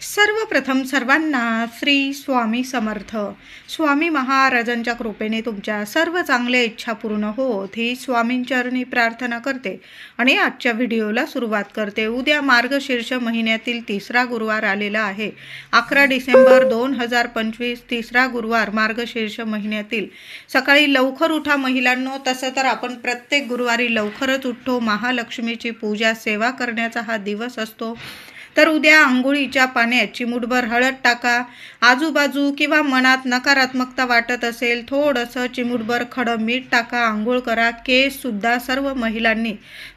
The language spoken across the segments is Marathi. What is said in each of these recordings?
सर्वप्रथम सर्वांना श्री स्वामी समर्थ. स्वामी महाराजांच्या कृपेने तुमच्या सर्व चांगल्या इच्छा पूर्ण होत ही स्वामींचरणी प्रार्थना करते आणि आजच्या व्हिडिओला सुरुवात करते. उद्या मार्गशीर्ष महिन्यातील तिसरा गुरुवार आलेला आहे. 11 डिसेंबर 2025 तिसरा गुरुवार मार्गशीर्ष महिन्यातील. सकाळी लवकर उठा महिलांनो. तसं तर आपण प्रत्येक गुरुवारी लवकरच उठतो. महालक्ष्मीची पूजा सेवा करण्याचा हा दिवस असतो. तर उद्या आंघोळीच्या पाण्यात चिमूटभर हळद टाका. आजूबाजू किंवा मनात नकारात्मकता वाटत असेल थोडंसं चिमूटभर खडं मीठ टाका. आंघोळ करा. केससुद्धा सर्व महिलांनी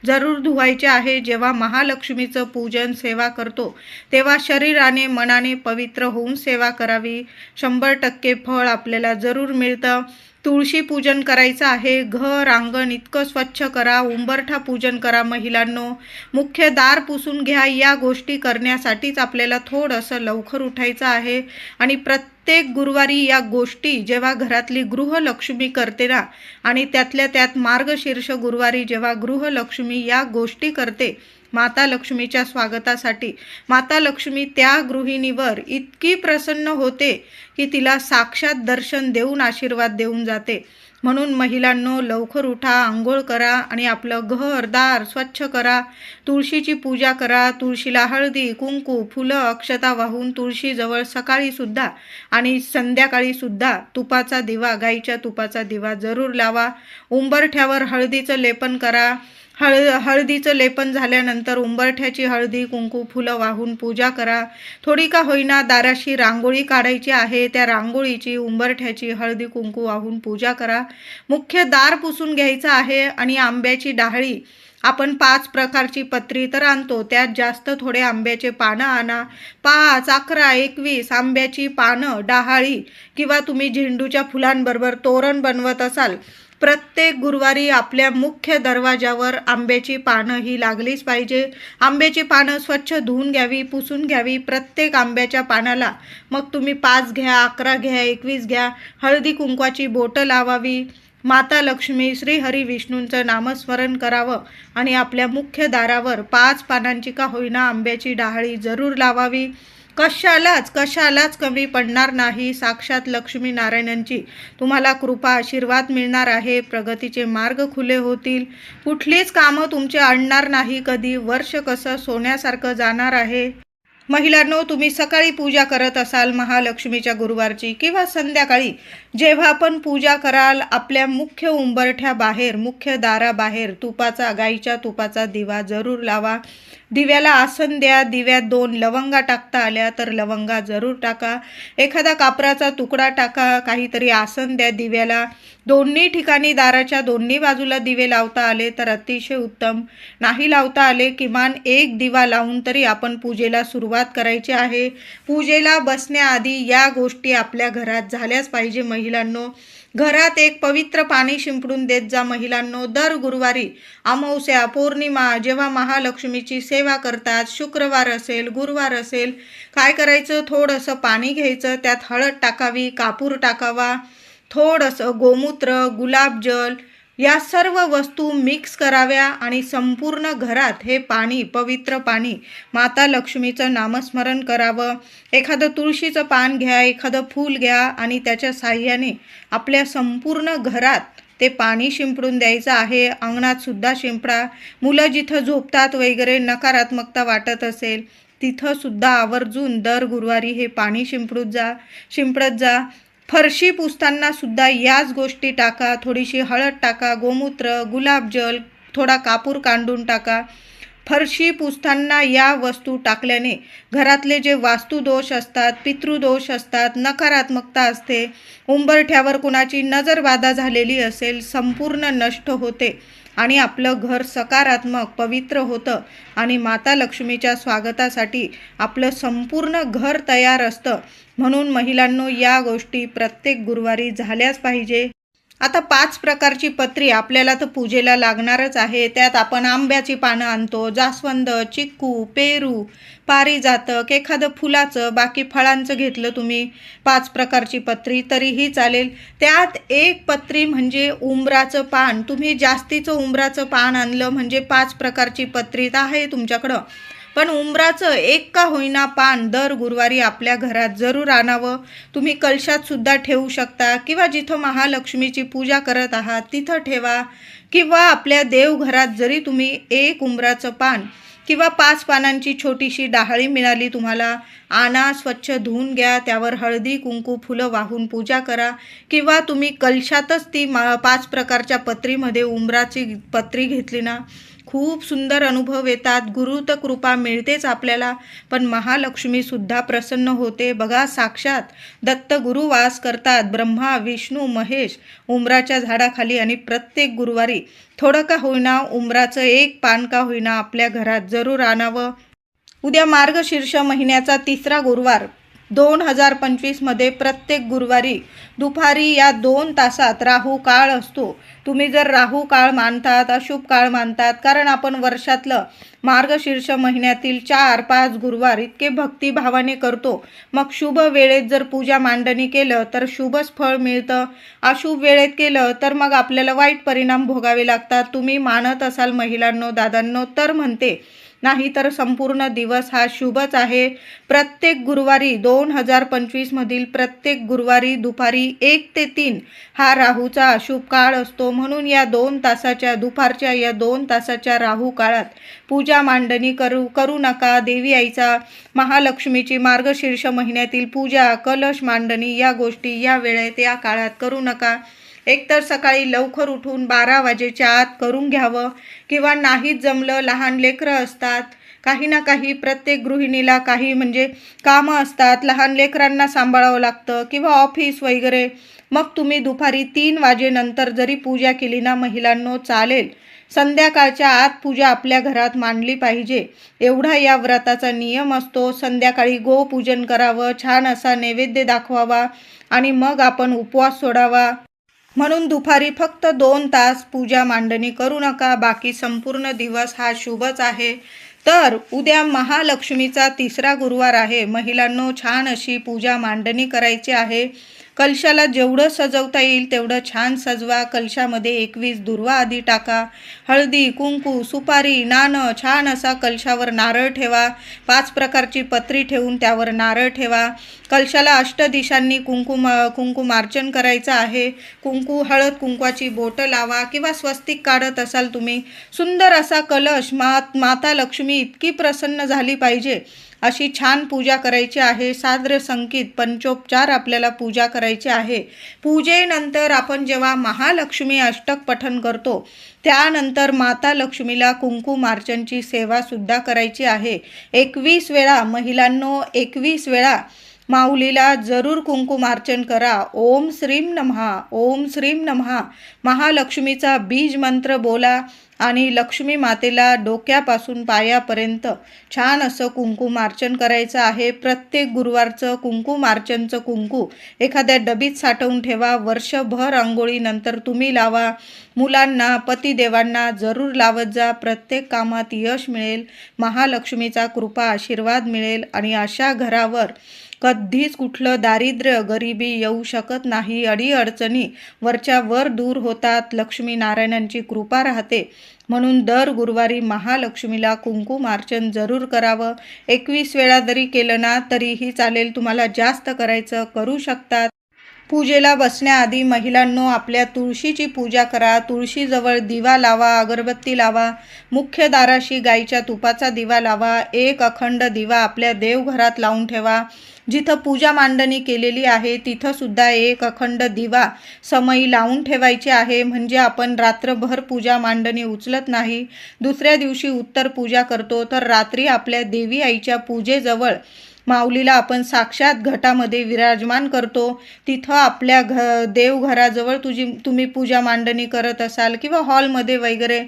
जरूर धुवायचे आहे. जेव्हा महालक्ष्मीचं पूजन सेवा करतो तेव्हा शरीराने मनाने पवित्र होऊन सेवा करावी. 100% फळ आपल्याला जरूर मिळतं. तुळशी पूजन करायचं आहे. घर अंगण इतकं स्वच्छ करा. उंबरठा पूजन करा महिलांनो. मुख्य दार पुसून घ्या. या गोष्टी करण्यासाठीच आपल्याला थोडंसं लवकर उठायचं आहे. आणि प्रत्येक गुरुवारी या गोष्टी जेव्हा घरातली गृहलक्ष्मी करते ना, आणि त्यातल्या त्यात मार्गशीर्ष गुरुवारी जेव्हा गृहलक्ष्मी या गोष्टी करते माता लक्ष्मीच्या स्वागतासाठी, माता लक्ष्मी त्या गृहिणीवर इतकी प्रसन्न होते की तिला साक्षात दर्शन देऊन आशीर्वाद देऊन जाते. म्हणून महिलांनो लवकर उठा, आंघोळ करा आणि आपलं घर दार स्वच्छ करा. तुळशीची पूजा करा. तुळशीला हळदी कुंकू फुलं अक्षता वाहून तुळशीजवळ सकाळीसुद्धा आणि संध्याकाळीसुद्धा तुपाचा दिवा, गाईच्या तुपाचा दिवा जरूर लावा. उंबरठ्यावर हळदीचं लेपन करा. हळदीचं लेपन झाल्यानंतर उंबरठ्याची हळदी कुंकू फुलं वाहून पूजा करा. थोडी का होईना दाराशी रांगोळी काढायची आहे. त्या रांगोळीची उंबरठ्याची हळदी कुंकू वाहून पूजा करा. मुख्य दार पुसून घ्यायचं आहे. आणि आंब्याची डहाळी, आपण 5 प्रकारची पत्री तर आणतो, त्यात जास्त थोडे आंब्याचे पानं आणा. 5, 11, 21 आंब्याची पानं, डहाळी किंवा तुम्ही झेंडूच्या फुलांबरोबर तोरण बनवत असाल. प्रत्येक गुरुवारी आपल्या मुख्य दरवाजावर आंब्याची पानं ही लागलीच पाहिजे. आंब्याची पानं स्वच्छ धुवून घ्यावी, पुसून घ्यावी. प्रत्येक आंब्याच्या पानाला मग तुम्ही 5 घ्या, 11 घ्या, 21 घ्या. हळदी कुंकवाची बोटं लावावी. माता लक्ष्मी श्री हरी विष्णूंचं नामस्मरण करावं आणि आपल्या मुख्य दारावर 5 पानांची का होईना आंब्याची डहाळी जरूर लावावी. कशालाच कमी पडणार नाही. साक्षात लक्ष्मी नारायणांची तुम्हाला कृपा आशीर्वाद मिळणार आहे. प्रगतीचे मार्ग खुले होतील. कुठलीच कामं तुमचे अडणार नाही. कधी वर्ष कसं सोन्यासारखं जाणार आहे. महिलांनो तुम्ही सकाळी पूजा करत असाल महालक्ष्मीच्या गुरुवारची किंवा संध्याकाळी जेव्हा आपण पूजा कराल, आपल्या मुख्य उंबरठ्याबाहेर, मुख्य दाराबाहेर तुपाचा, गाईच्या तुपाचा दिवा जरूर लावा. दिव्याला आसन द्या. दिव्यात 2 लवंगा टाकता आल्या तर लवंगा जरूर टाका. एखादा कापराचा तुकडा टाका. काहीतरी आसन द्या दिव्याला. दोन्ही ठिकाणी दाराच्या दोन्ही बाजूला दिवे लावता आले तर अतिशय उत्तम. नाही लावता आले किमान 1 दिवा लावून तरी आपण पूजेला सुरुवात करायची आहे. पूजेला बसण्याआधी या गोष्टी आपल्या घरात झाल्याच पाहिजे महिलांनो. घरात एक पवित्र पाणी शिंपडून देत जा महिलांनो. दर गुरुवारी, अमावस्या, पौर्णिमा जेव्हा महालक्ष्मीची सेवा करतात, शुक्रवार असेल, गुरुवार असेल, काय करायचं, थोडंसं पाणी घ्यायचं, त्यात हळद टाकावी, कापूर टाकावा, थोडंसं गोमूत्र, गुलाबजल या सर्व वस्तू मिक्स कराव्या आणि संपूर्ण घरात हे पाणी, पवित्र पाणी, माता लक्ष्मीचं नामस्मरण करावं. एखादं तुळशीचं पान घ्या, एखादं फूल घ्या आणि त्याच्या साह्याने आपल्या संपूर्ण घरात ते पाणी शिंपडून द्यायचं आहे. अंगणातसुद्धा शिंपडा. मुलं जिथं झोपतात वगैरे नकारात्मकता वाटत असेल तिथंसुद्धा आवर्जून दर गुरुवारी हे पाणी शिंपडत जा. फरशी पुसताना सुद्धा याच गोष्टी टाका. थोडीशी हळद टाका, गोमूत्र, गुलाबजल, थोडा कापूर कांडून टाका. फरशी पुसताना या वस्तू टाकल्याने घरातले जे वास्तुदोष असतात, पितृदोष असतात, नकारात्मकता असते, उंबरठ्यावर कुणाची नजरबाधा झालेली असेल, संपूर्ण नष्ट होते आणि आपलं घर सकारात्मक पवित्र होतं आणि माता लक्ष्मीच्या स्वागतासाठी आपलं संपूर्ण घर तयार असतं. म्हणून महिलांनो या गोष्टी प्रत्येक गुरुवारी झाल्याच पाहिजे. आता 5 प्रकारची पत्री आपल्याला तर पूजेला लागणारच आहे. त्यात आपण आंब्याची पानं आणतो, जास्वंद, चिक्कू, पेरू, पारिजातक, एखादं फुलाचं, बाकी फळांचं घेतलं तुम्ही 5 प्रकारची पत्री तरीही चालेल. त्यात 1 पत्री म्हणजे उंबराचं पान. तुम्ही जास्तीचं उंबराचं पान आणलं म्हणजे 5 प्रकारची पत्री तर आहे तुमच्याकडं, पण उंबराचं एक का होईना पान दर गुरुवारी आपल्या घरात जरूर आणावं. तुम्ही कलशात सुद्धा ठेवू शकता किंवा जिथं महालक्ष्मीची पूजा करत आहात तिथं ठेवा, किंवा आपल्या देवघरात जरी तुम्ही एक उंबराचं पान किंवा 5 पानांची छोटीशी डाहळी मिळाली तुम्हाला, आणा, स्वच्छ धुवून घ्या, त्यावर हळदी कुंकू फुलं वाहून पूजा करा, किंवा तुम्ही कलशातच ती 5 प्रकारच्या पत्रीमध्ये उंबराची पत्री घेतली ना, खूप सुंदर अनुभव येतात. गुरुत कृपा मिळतेच आपल्याला, पण महालक्ष्मीसुद्धा प्रसन्न होते. बघा, साक्षात दत्त गुरु वास करतात, ब्रह्मा विष्णू महेश उंबराच्या झाडाखाली, आणि प्रत्येक गुरुवारी थोडं का होईना उंबराचं एक पान का होईना आपल्या घरात जरूर आणावं. उद्या मार्गशीर्ष महिन्याचा 3रा गुरुवार 2025मध्ये प्रत्येक गुरुवारी दुपारी या 2 तासात राहू काळ असतो. तुम्ही जर राहू काळ मानतात, अशुभ काळ मानतात, कारण आपण वर्षातलं मार्गशीर्ष महिन्यातील 4-5 गुरुवार इतके भक्तिभावाने करतो, मग शुभ वेळेत जर पूजा मांडणी केलं तर शुभच फळ मिळतं, अशुभ वेळेत केलं तर मग आपल्याला वाईट परिणाम भोगावे लागतात. तुम्ही मानत असाल महिलांनो, दादांनो, तर म्हणते, नाही तर संपूर्ण दिवस हा शुभच आहे. प्रत्येक गुरुवारी 2025मधील प्रत्येक गुरुवारी दुपारी 1 ते 3 हा राहूचा अशुभ काळ असतो. म्हणून या 2 तासाच्या दुपारच्या या 2 तासाच्या राहू काळात पूजा मांडणी करू नका. देवी आईचा, महालक्ष्मीची मार्गशीर्ष महिन्यातील पूजा, कलश मांडणी या गोष्टी या वेळेत या काळात करू नका. एकतर सकाळी लवकर उठून 12 वाजेच्या आत करून घ्यावं, किंवा नाहीच जमलं, लहान लेकरं असतात, काही ना काही प्रत्येक गृहिणीला काही म्हणजे कामं असतात, लहान लेकरांना सांभाळावं लागतं, किंवा ऑफिस वगैरे, मग तुम्ही दुपारी 3 वाजेनंतर जरी पूजा केली ना महिलांनो चालेल. संध्याकाळच्या आत पूजा आपल्या घरात मांडली पाहिजे, एवढा या व्रताचा नियम असतो. संध्याकाळी गोपूजन करावं, छान असा नैवेद्य दाखवावा, आणि मग आपण उपवास सोडावा. म्हणून दुपारी फक्त 2 तास पूजा मांडणी करू नका, बाकी संपूर्ण दिवस हा शुभच आहे. तर उद्या महालक्ष्मीचा 3रा गुरुवार आहे. महिलांनो, छान अशी पूजा मांडणी करायची आहे. कलशाला जेवढं सजवता येईल तेवढं छान सजवा. कलशामध्ये 21 दुर्वा आधी टाका, हळदी कुंकू सुपारी नाणं, छान असा कलशावर नारळ ठेवा, 5 प्रकारची पत्री ठेवून त्यावर नारळ ठेवा. कलशाला अष्टदिशांनी कुंकुमार्चन करायचं आहे. हळद कुंकवाची बोटं लावा, किंवा स्वस्तिक काढत असाल तुम्ही, सुंदर असा कलश, माता लक्ष्मी इतकी प्रसन्न झाली पाहिजे अशी छान पूजा करायची आहे. साद्र संगीत पंचोपचार आपल्याला पूजा करायची आहे. पूजेनंतर आपण जेव्हा महालक्ष्मी अष्टक पठण करतो त्यानंतर माता लक्ष्मीला कुंकुमार्चनची सेवा सुद्धा करायची आहे. 21 वेळा महिलांनो, 21 वेळा माऊलीला जरूर कुंकुमार्चन करा. ओम श्रीम नमः, ओम श्रीम नमः महालक्ष्मीचा बीज मंत्र बोला, आणि लक्ष्मी मातेला डोक्यापासून पायापर्यंत छान असं कुंकुमार्चन करायचं आहे. प्रत्येक गुरुवारचं कुंकुमार्चनचं कुंकू एखाद्या डबीत साठवून ठेवा. वर्षभर आंघोळीनंतर तुम्ही लावा. मुलांना, पतिदेवांना जरूर लावत जा. प्रत्येक कामात यश मिळेल, महालक्ष्मीचा कृपा आशीर्वाद मिळेल, आणि अशा घरावर कधीच कुठलं दारिद्र्य गरिबी येऊ शकत नाही. अडीअडचणी वरच्या वर दूर होतात, लक्ष्मी नारायणांची कृपा राहते. म्हणून दर गुरुवारी महालक्ष्मीला कुंकुमार्चन जरूर करावं. 21 वेळा जरी केलं ना तरीही चालेल, तुम्हाला जास्त करायचं करू शकतात. पूजेला बसण्याआधी महिलांनो, आपल्या तुळशीची पूजा करा. तुळशीजवळ दिवा लावा, अगरबत्ती लावा. मुख्य दाराशी गाईच्या तुपाचा दिवा लावा. एक अखंड दिवा आपल्या देवघरात लावून ठेवा. जिथं पूजा मांडणी केलेली आहे तिथं सुद्धा एक अखंड दिवा समयी लावून ठेवायची आहे. म्हणजे आपण रात्रभर पूजा मांडणी उचलत नाही. दुसऱ्या दिवशी उत्तर पूजा करतो, तर रात्री आपल्या देवी आईच्या पूजेजवळ माऊलीला आपण साक्षात घटामध्ये विराजमान करतो. तिथं आपल्या देवघराजवळ तुम्ही पूजा मांडणी करत असाल, किंवा हॉलमध्ये वगैरे,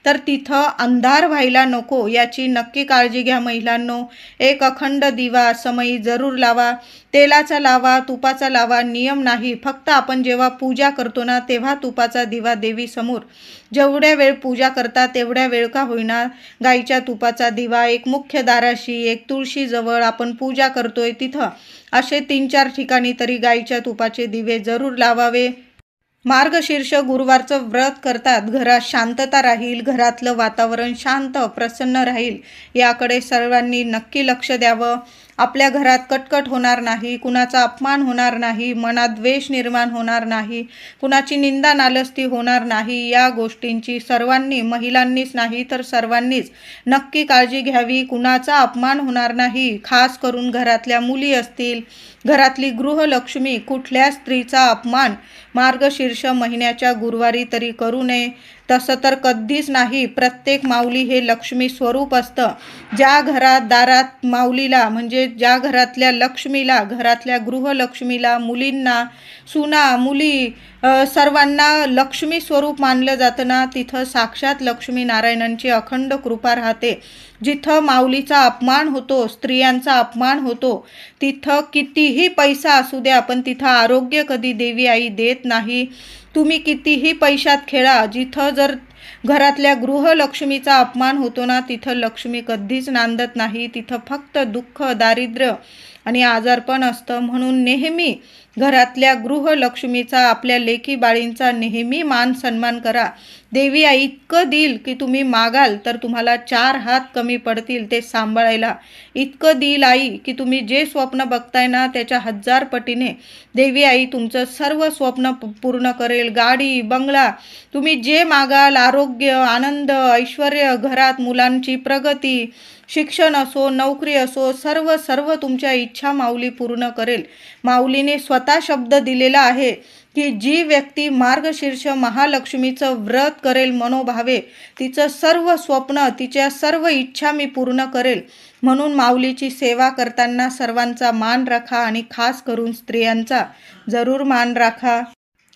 तर तिथं अंधार व्हायला नको याची नक्की काळजी घ्या महिलांनो. एक अखंड दिवा समयी जरूर लावा. तेलाचा लावा, तुपाचा लावा, नियम नाही. फक्त आपण जेव्हा पूजा करतो ना तेव्हा तुपाचा दिवा देवीसमोर जेवढ्या वेळ पूजा करता तेवढ्या वेळ का होईना गाईच्या तुपाचा दिवा एक मुख्य दाराशी, एक तुळशीजवळ आपण पूजा करतोय तिथं असे 3-4 ठिकाणी तरी गाईच्या तुपाचे दिवे जरूर लावावे. मार्गशीर्ष गुरुवारचं व्रत करतात, घरात शांतता राहील, घरातलं वातावरण शांत प्रसन्न राहील, याकडे सर्वांनी नक्की लक्ष द्यावं. आपल्या घरात कटकट होणार नाही, कुणाचा अपमान होणार नाही, मनात द्वेष निर्माण होणार नाही, कुणाची निंदा नालस्ती होणार नाही. या गोष्टींची सर्वांनी, महिलांनीच नाही तर सर्वांनीच नक्की काळजी घ्यावी. कुणाचा अपमान होणार नाही. खास करून घरातल्या मुली असतील, घरातली गृहलक्ष्मी, कुठल्या स्त्रीचा अपमान मार्गशीर्ष महिन्याच्या गुरुवारी तरी करू नये. तसं तर कधीच नाही. प्रत्येक माऊली हे लक्ष्मी स्वरूप असतं. ज्या घरात दारात माऊलीला, म्हणजे ज्या घरातल्या लक्ष्मीला, घरातल्या गृहलक्ष्मीला, मुलींना, सुना, मुली, सर्वांना लक्ष्मी स्वरूप मानलं जातं ना, तिथं साक्षात लक्ष्मी नारायणांची अखंड कृपा राहते. जिथं माऊलीचा अपमान होतो, स्त्रियांचा अपमान होतो, तिथं कितीही पैसा असू द्या, पण तिथं आरोग्य कधी देवी आई देत नाही. तुम्ही कितीही पैशात खेळा, जिथं जर घरातल्या गृहलक्ष्मीचा अपमान होतो ना, तिथं लक्ष्मी कधीच नांदत नाही. तिथं फक्त दुःख, दारिद्र्य आणि आजारपण असतं. म्हणून नेहमी घरातल्या गृहलक्ष्मीचा, आपल्या लेकी बाळींचा नेहमी मान सन्मान करा. देवी आई इतकं देईल की तुम्ही मागाल तर तुम्हाला 4 हात कमी पडतील ते सांभाळायला. इतकं देईल आई की तुम्ही जे स्वप्न बघताय ना, त्याच्या 1000 पटीने देवी आई तुमचं सर्व स्वप्न पूर्ण करेल. गाडी, बंगला, तुम्ही जे मागाल, आरोग्य, आनंद, ऐश्वर्य, घरात मुलांची प्रगती, शिक्षण असो, नोकरी असो, सर्व तुमच्या इच्छा माऊली पूर्ण करेल. माऊलीने स्वतः शब्द दिलेला आहे की जी व्यक्ती मार्गशीर्ष महालक्ष्मीचं व्रत करेल मनोभावे, तिचं सर्व स्वप्न, तिच्या सर्व इच्छा मी पूर्ण करेल. म्हणून माऊलीची सेवा करताना सर्वांचा मान राखा आणि खास करून स्त्रियांचा जरूर मान राखा.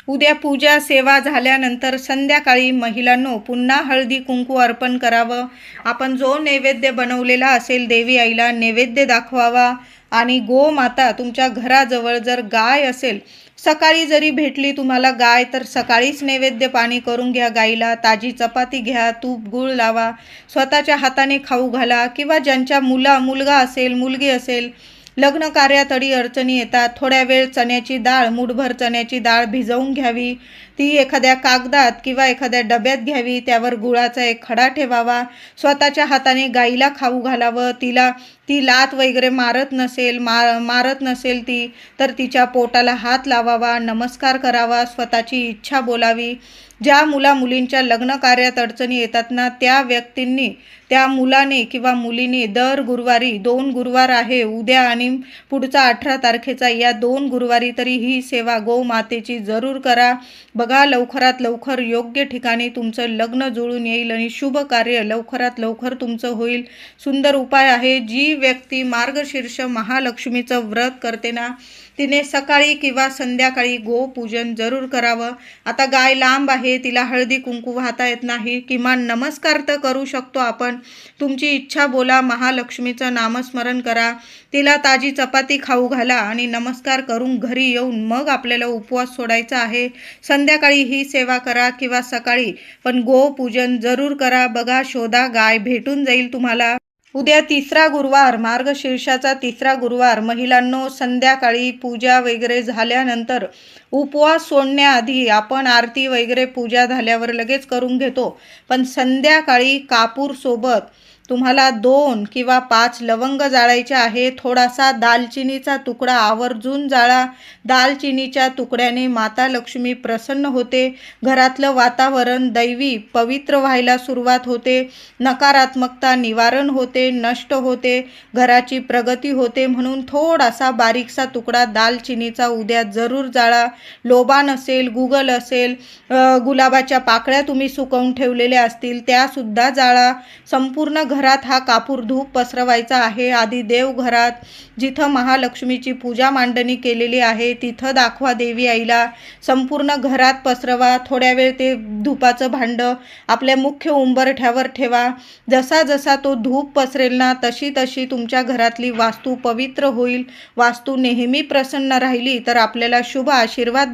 उद्या पूजा सेवा झाल्यानंतर संध्याकाळी महिलांनो पुन्हा हळदी कुंकू अर्पण करावं. आपण जो नैवेद्य बनवलेला असेल देवी आईला नैवेद्य दाखवावा. आणि गोमाता, तुमच्या घराजवळ जर गाय असेल, सकाळी जरी भेटली तुम्हाला गाय, तर सकाळीच नैवेद्य पाणी करून घ्या गाईला. ताजी चपाती घ्या, तूप गूळ लावा, स्वतःच्या हाताने खाऊ घाला. किंवा ज्यांच्या मुलगा असेल, मुलगी असेल, लग्न कार्यात अडी अडचणी येतात, थोड्या वेळ चण्याची डाळ, मूठभर चण्याची डाळ भिजवून घ्यावी. ती एखाद्या कागदात किंवा एखाद्या डब्यात घ्यावी. त्यावर गुळाचा एक खडा ठेवावा. स्वतःच्या हाताने गाईला खाऊ घालावं. ती लात वगैरे मारत नसेल ती, तर तिच्या पोटाला हात लावावा, नमस्कार करावा, स्वतःची इच्छा बोलावी. ज्या मुलींच्या लग्न कार्यात अडचणी येतात ना, त्या व्यक्तींनी, त्या मुलाने किंवा मुलीने दर गुरुवारी, 2 गुरुवार आहे, उद्या आणि पुढचा 18 तारखेचा, या 2 गुरुवारी तरी ही सेवा गोमातेची जरूर करा. बघा, लवकरात लवकर योग्य ठिकाणी तुमचं लग्न जुळून येईल आणि शुभ कार्य लवकरात लवकर तुमचं होईल. सुंदर उपाय आहे. जी व्यक्ती मार्गशीर्ष महालक्ष्मीचं व्रत करते ना, तिने सकाळी किंवा संध्याकाळी गोपूजन जरूर करावं. आता गाय लांब आहे, तिला हळदी कुंकू वाहता येत नाही, किमान नमस्कार तर करू शकतो आपण. तुमची इच्छा बोला, महालक्ष्मीचं नामस्मरण करा, तिला ताजी चपाती खाऊ घाला आणि नमस्कार करून घरी येऊन मग आपल्याला उपवास सोडायचा आहे. संध्याकाळी ही सेवा करा किंवा सकाळी, पण गोपूजन जरूर करा. बघा, शोधा, गाय भेटून जाईल तुम्हाला. उद्या 3रा गुरुवार, मार्गशीर्षाचा 3रा गुरुवार. महिलांनो, संध्याकाळी पूजा वगैरे झाल्यानंतर, उपवास सोडण्याआधी आपण आरती वगैरे पूजा झाल्यावर लगेच करून घेतो, पण संध्याकाळी कापूर सोबत तुम्हाला 2 किंवा 5 लवंग जाळायचे आहे. थोडासा दालचिनीचा तुकडा आवर्जून जाळा. दालचिनीच्या तुकड्याने माता लक्ष्मी प्रसन्न होते. घरातलं वातावरण दैवी पवित्र व्हायला सुरुवात होते. नकारात्मकता निवारण होते, नष्ट होते, घराची प्रगती होते. म्हणून थोडासा बारीकसा तुकडा दालचिनीचा उद्या जरूर जाळा. लोबान असेल, गुगल असेल, गुलाबाच्या पाकळ्या तुम्ही सुकवून ठेवलेल्या असतील, त्यासुद्धा जाळा. संपूर्ण घरात हा कापूर धूप पसरवायचा आहे. आधी देवघरात, जिथं महालक्ष्मीची पूजा मांडणी केलेली आहे, तिथं दाखवा देवी आईला. संपूर्ण घरात पसरवा. थोड्या वेळ ते धूपाचं भांडं आपल्या मुख्य उंबरठ्यावर ठेवा. जसा जसा तो धूप पसरेल ना, तशी तुमच्या घरातली वास्तू पवित्र होईल. वास्तू नेहमी प्रसन्न राहिली तर आपल्याला शुभ आशीर्वाद